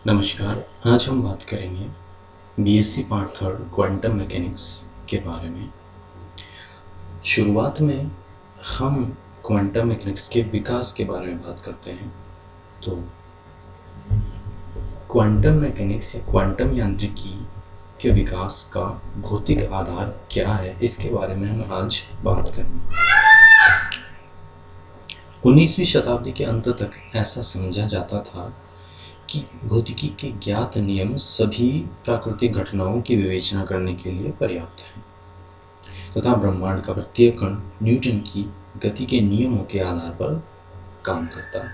नमस्कार। आज हम बात करेंगे BSc part third quantum mechanics के बारे में। शुरुआत में हम क्वांटम मैकेनिक्स के विकास के बारे में बात करते हैं। तो क्वांटम मैकेनिक्स या क्वांटम यांत्रिकी के विकास का भौतिक आधार क्या है, इसके बारे में हम आज बात करेंगे। 19वीं शताब्दी के अंत तक ऐसा समझा जाता था कि भौतिकी के ज्ञात नियम सभी प्राकृतिक घटनाओं की विवेचना करने के लिए पर्याप्त हैं तथा ब्रह्मांड का प्रत्येक कण न्यूटन की गति के नियमों के आधार पर काम करता है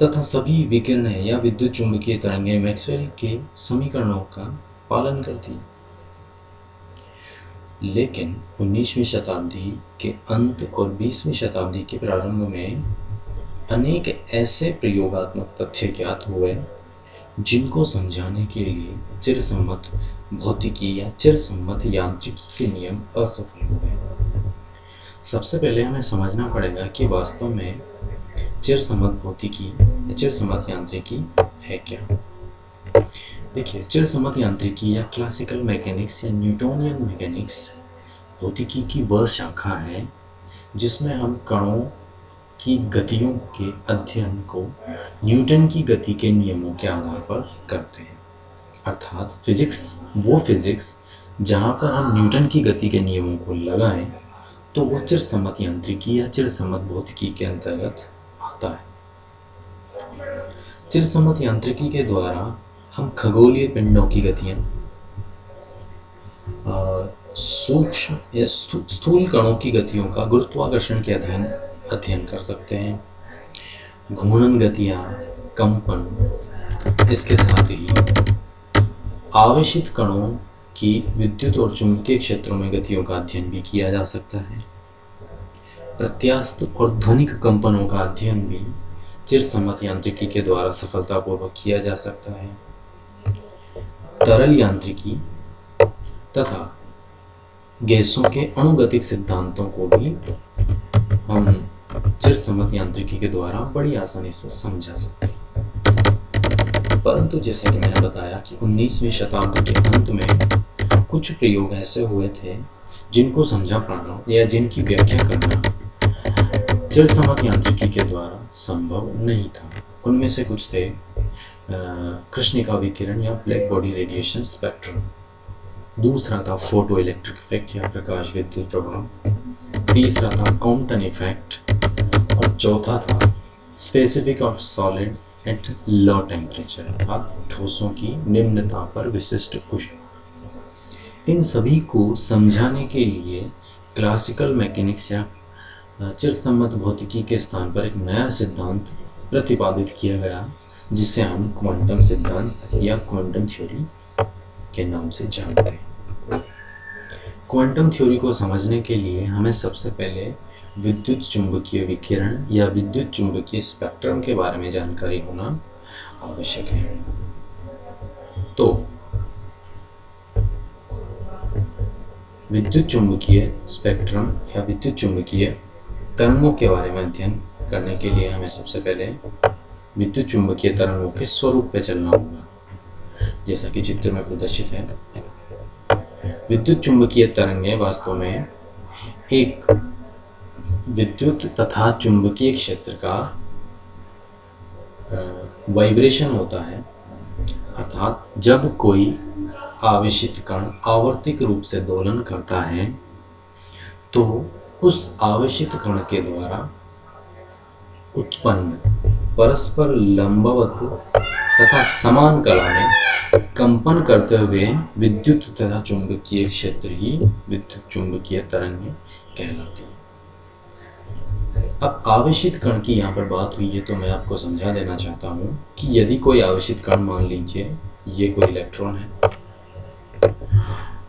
तथा सभी विकिरणें या विद्युत चुंबकीय तरंगें मैक्सवेल के समीकरणों का पालन करती हैं। लेकिन 19वीं शताब्दी के अंत और 20वीं शताब्दी के प्रारंभ में अनेक ऐसे प्रयोगात्मक तथ्य ज्ञात हुए जिनको समझाने के लिए चिरसम्मत भौतिकी या चिरसम्मत यांत्रिकी के नियम असफल हुए। सबसे पहले हमें समझना पड़ेगा कि वास्तव में चिरसम्मत भौतिकी या चिरसम्मत यांत्रिकी है क्या। देखिए, चिरसम्मत यांत्रिकी या क्लासिकल मैकेनिक्स या न्यूटोनियन मैकेनिक्स भौतिकी की वह शाखा है जिसमें हम कणों की गतियों के अध्ययन को न्यूटन की गति के नियमों के आधार पर करते हैं। अर्थात वो फिजिक्स जहाँ पर हम न्यूटन की गति के नियमों को लगाएं तो वो चिरसम्मत यांत्रिकी या चिरसम्मत भौतिकी के अंतर्गत आता है। चिरसम्मत यांत्रिकी के द्वारा हम खगोलीय पिंडों की गतियाँ, सूक्ष्म या स्थूल कणों की गतियों का गुरुत्वाकर्षण के अध्ययन कर सकते हैं। घूर्णन गतियाँ, कंपन, इसके साथ ही आवेशित कणों की विद्युत और चुंबकीय क्षेत्रों में गतियों का अध्ययन भी किया जा सकता है। प्रत्यास्थ और ध्वनिक कंपनों का अध्ययन भी चिरसम्मत यांत्रिकी के द्वारा सफलतापूर्वक किया जा सकता है। तरल यांत्रिकी तथा गैसों के अणुगतिक सिद्धांतों को भी हम चिरसम्मत यांत्रिकी के द्वारा बड़ी आसानी से समझा सकते हैं। परंतु जैसे कि मैंने बताया कि 19वीं शताब्दी के अंत में कुछ प्रयोग ऐसे हुए थे जिनको समझा पाना या जिनकी व्याख्या करना चिरसम्मत यांत्रिकी के द्वारा संभव नहीं था। उनमें से कुछ थे कृष्णिका विकिरण या ब्लैक बॉडी रेडिएशन स्पेक्ट्रम, दूसरा था फोटो इलेक्ट्रिक इफेक्ट या प्रकाश विद्युत प्रभाव, तीसरा था कॉम्पटन इफेक्ट और चौथा था specific of solid at low temperature, अर्थात ठोसों की निम्न ताप पर विशिष्ट ऊष्मा। इन सभी को समझाने के लिए क्लासिकल मैकेनिक्स या चिरसम्मत भौतिकी के स्थान पर एक नया सिद्धांत प्रतिपादित किया गया जिसे हम क्वांटम सिद्धांत या क्वांटम थ्योरी के नाम से जानते हैं। क्वांटम थ्योरी को समझने के लिए हमें सबसे पहले विद्युत चुंबकीय विकिरण या विद्युत चुंबकीय स्पेक्ट्रम के बारे में जानकारी होना आवश्यक है। तो विद्युत चुंबकीय स्पेक्ट्रम या विद्युत चुंबकीय तरंगों के बारे में अध्ययन करने के लिए हमें सबसे पहले विद्युत चुंबकीय तरंगों के स्वरूप पे चलना होगा, जैसा कि चित्र में प्रदर्शित है। विद्युत चुंबकीय तरंगें वास्तव में एक विद्युत तथा चुंबकीय क्षेत्र का वाइब्रेशन होता है। अर्थात जब कोई आवेशित कण आवर्तिक रूप से दोलन करता है तो उस आवेशित कण के द्वारा उत्पन्न परस्पर लंबवत तथा समान कला में कंपन करते हुए विद्युत तथा चुंबकीय क्षेत्र ही विद्युत चुंबकीय तरंगें कहलाती हैं। अब आवेशित कण की यहाँ पर बात हुई है तो मैं आपको समझा देना चाहता हूँ कि यदि कोई आवेशित कण, मान लीजिए ये कोई इलेक्ट्रॉन है,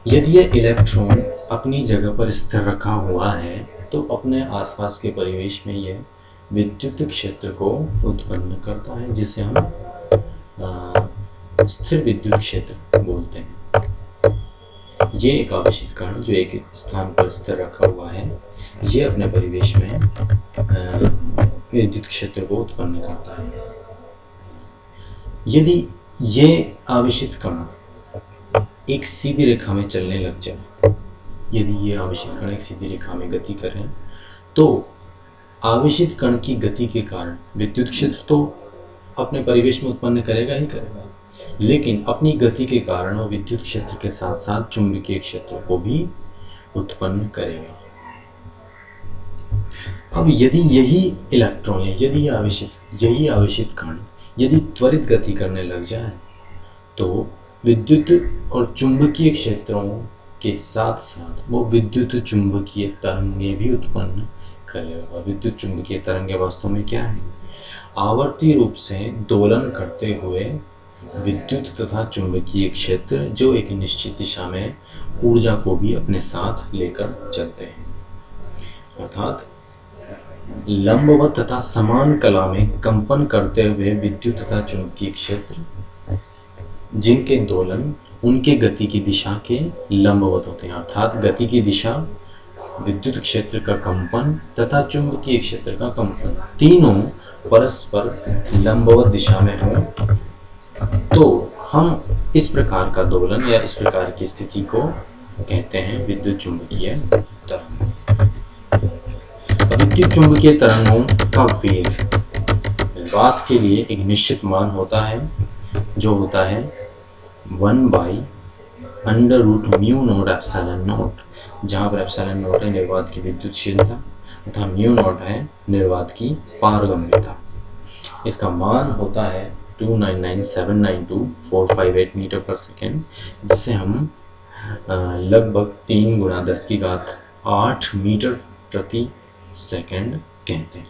यदि ये इलेक्ट्रॉन अपनी जगह पर स्थिर रखा हुआ है तो अपने आसपास के परिवेश में यह विद्युत क्षेत्र को उत्पन्न करता है जिसे हम स्थिर विद्युत क्षेत्र बोलते हैं। ये एक आवेशित कण जो एक स्थान पर स्थिर रखा हुआ है, ये अपने परिवेश में विद्युत क्षेत्र को उत्पन्न करता है। यदि ये आवेशित कण एक सीधी रेखा में चलने लग जाए, यदि ये आवेशित कण एक सीधी रेखा में गति करें, तो आवेशित कण की गति के कारण विद्युत क्षेत्र तो अपने परिवेश में उत्पन्न करेगा ही करेगा, लेकिन अपनी गति के कारण वो विद्युत क्षेत्र के साथ साथ चुंबकीय क्षेत्र को भी उत्पन्न करेगा। अब यदि यही इलेक्ट्रॉन या यही आवेशित कण यदि त्वरित गति करने लग जाए, तो विद्युत और चुंबकीय क्षेत्रों के साथ साथ वो विद्युत चुंबकीय तरंगे भी उत्पन्न करेगा। और विद्युत चुंबकीय तरंगे वास्तव में क्या है? आवर्ती रूप से दोलन करते हुए विद्युत तथा चुंबकीय क्षेत्र जो एक निश्चित दिशा में ऊर्जा को भी अपने साथ लेकर चलते हैं। अर्थात लंबवत तथा समान कला में कंपन करते हुए विद्युत तथा चुंबकीय क्षेत्र जिनके दोलन उनके गति की दिशा के लंबवत होते हैं। अर्थात गति की दिशा, विद्युत क्षेत्र का कंपन तथा चुंबकीय क्षेत्र का कंपन तीनों परस्पर लंबवत दिशा में हो, तो हम इस प्रकार का दोलन या इस प्रकार की स्थिति को कहते हैं विद्युत चुंबकीय तरंग। विद्युत चुंबकीय तरंगों का वेग निर्वात के लिए एक निश्चित मान होता है, जो होता है 1/√μ0ε0, जहाँ पर ε0 है निर्वात की विद्युतशीलता तथा μ0 है निर्वात की पारगम्यता। इसका मान होता है 299792458 मीटर पर सेकेंड, जिसे हम लगभग 3 × 10⁸ मीटर प्रति सेकेंड कहते हैं।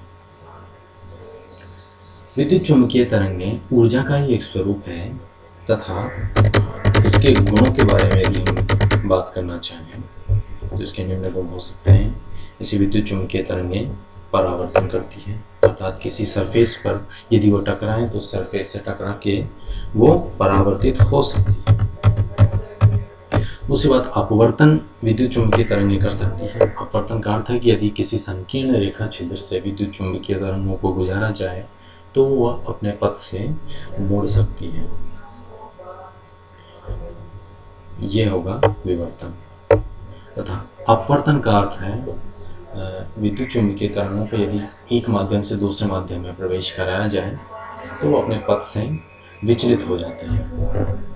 विद्युत चुंबकीय तरंगें ऊर्जा का ही एक स्वरूप है तथा इसके गुणों के बारे में यदि हम बात करना चाहें तो इसके निम्न गुण हो सकते हैं। जैसे विद्युत चुंबकीय तरंगें परावर्तन करती हैं, अर्थात किसी सरफेस पर यदि वो टकराएं तो सरफेस से टकरा के वो परावर्तित हो सकती है। दूसरी बात, अपवर्तन विद्युत चुंबकीय तरंगें कर सकती है। अपवर्तन का अर्थ है कि यदि किसी संकीर्ण रेखा छिद्र से विद्युत चुंबकीय तरंगों को गुजारा जाए तो वह अपने पथ से मुड़ सकती है। यह होगा विवर्तन। तथा अपवर्तन का अर्थ है विद्युत चुंबकीय तरंगों को यदि एक माध्यम से दूसरे माध्यम में प्रवेश कराया जाए तो वो अपने पथ से विचलित हो जाते हैं।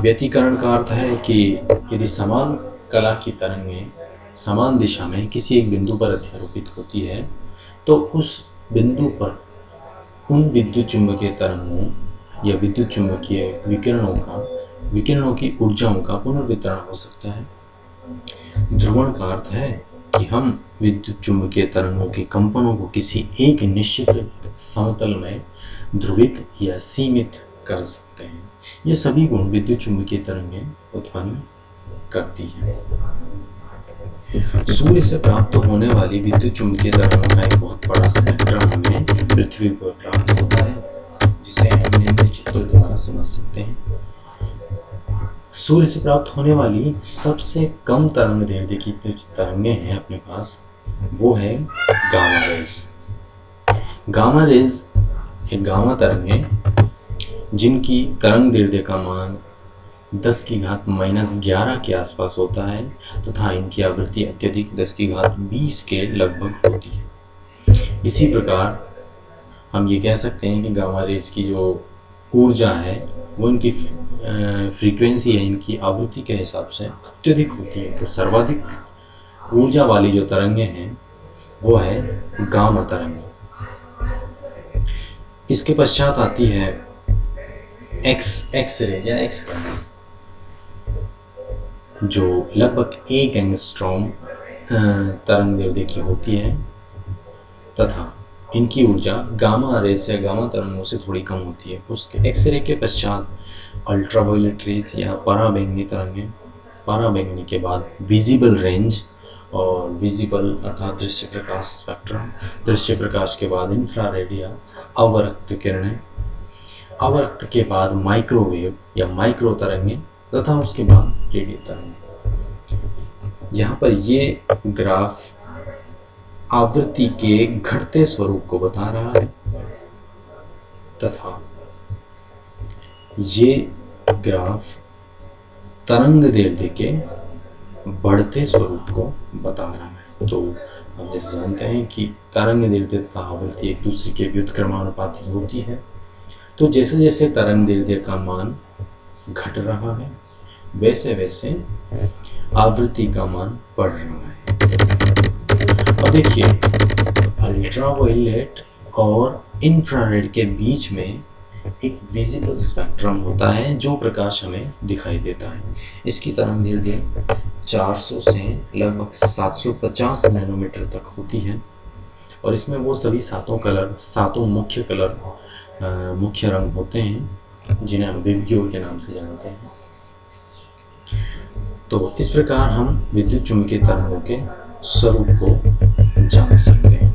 व्यतिकरण का अर्थ है कि यदि समान कला की तरंगें समान दिशा में किसी एक बिंदु पर अध्यारोपित होती है तो उस बिंदु पर उन विद्युत चुंबकीय तरंगों या विद्युत चुंबकीय विकिरणों की ऊर्जाओं का पुनर्वितरण हो सकता है। ध्रुवण का अर्थ है कि हम विद्युत चुंबकीय तरंगों के कंपनों को किसी एक निश्चित समतल में ध्रुवित या सीमित कर सकते हैं। ये सभी गुण विद्युत चुंबकीय तरंगें उत्पन्न करती हैं। सूर्य से प्राप्त होने वाली विद्युत चुंबकीय तरंगों का एक बहुत बड़ा स्पेक्ट्रम हमें पृथ्वी पर प्राप्त होता है, जिसे हम निम्न चित्रों द्वारा समझ सकते हैं। सूर्य से प्राप्त होने वाली सबसे कम तरंग दैर्ध्य की तरंगें हैं अपने पास, वो है गामा रेज। गामा रेज एक गामा तरंगें जिनकी तरंग दैर्ध्य का मान 10⁻⁻11 के आसपास होता है तथा इनकी आवृत्ति अत्यधिक 10⁻20 के लगभग होती है। इसी प्रकार हम ये कह सकते हैं कि गामा रेज की जो ऊर्जा है वो इनकी फ्रीक्वेंसी है, इनकी आवृत्ति के हिसाब से अत्यधिक होती है। तो सर्वाधिक ऊर्जा वाली जो तरंगें हैं वो है गामा तरंग। इसके पश्चात आती है एक्स रे या एक्स किरण, जो लगभग 1 एंगस्ट्रॉम तरंग दैर्ध्य की होती है तथा इनकी ऊर्जा गामा रेज या गामा तरंगों से थोड़ी कम होती है। उसके एक्सरे के पश्चात अल्ट्रावायलेट रेज या पराबैंगनी तरंगें, पराबैंगनी के बाद विजिबल रेंज और विजिबल अर्थात दृश्य प्रकाश स्पेक्ट्रम, दृश्य प्रकाश के बाद इंफ्रारेड या अवरक्त किरणें, अवरक्त के बाद माइक्रोवेव या माइक्रो तरंगें तथा उसके बाद रेडियो तरंगें। यहाँ पर ये ग्राफ आवृत्ति के घटते स्वरूप को बता रहा है तथा ये ग्राफ तरंग दैर्ध्य के बढ़ते स्वरूप को बता रहा है। तो हम जैसे जानते हैं कि तरंग दैर्ध्य तथा आवृत्ति एक दूसरे के व्युत्क्रमानुपाती होती है। तो जैसे जैसे तरंग दैर्ध्य का मान घट रहा है, वैसे वैसे आवृत्ति का मान बढ़ रहा है। अब देखिए, अल्ट्रावायलेट और इंफ्रारेड के बीच में एक विजिबल स्पेक्ट्रम होता है जो प्रकाश हमें दिखाई देता है। इसकी तरंगदैर्ध्य 400 से लगभग 750 नैनोमीटर तक होती है और इसमें वो सभी सातों मुख्य रंग होते हैं जिन्हें हम विबग्योर के नाम से जानते हैं। तो इस प्रकार हम विद्युत चुम्बकीय तरंगों के स्वरूप को जान सकते हैं।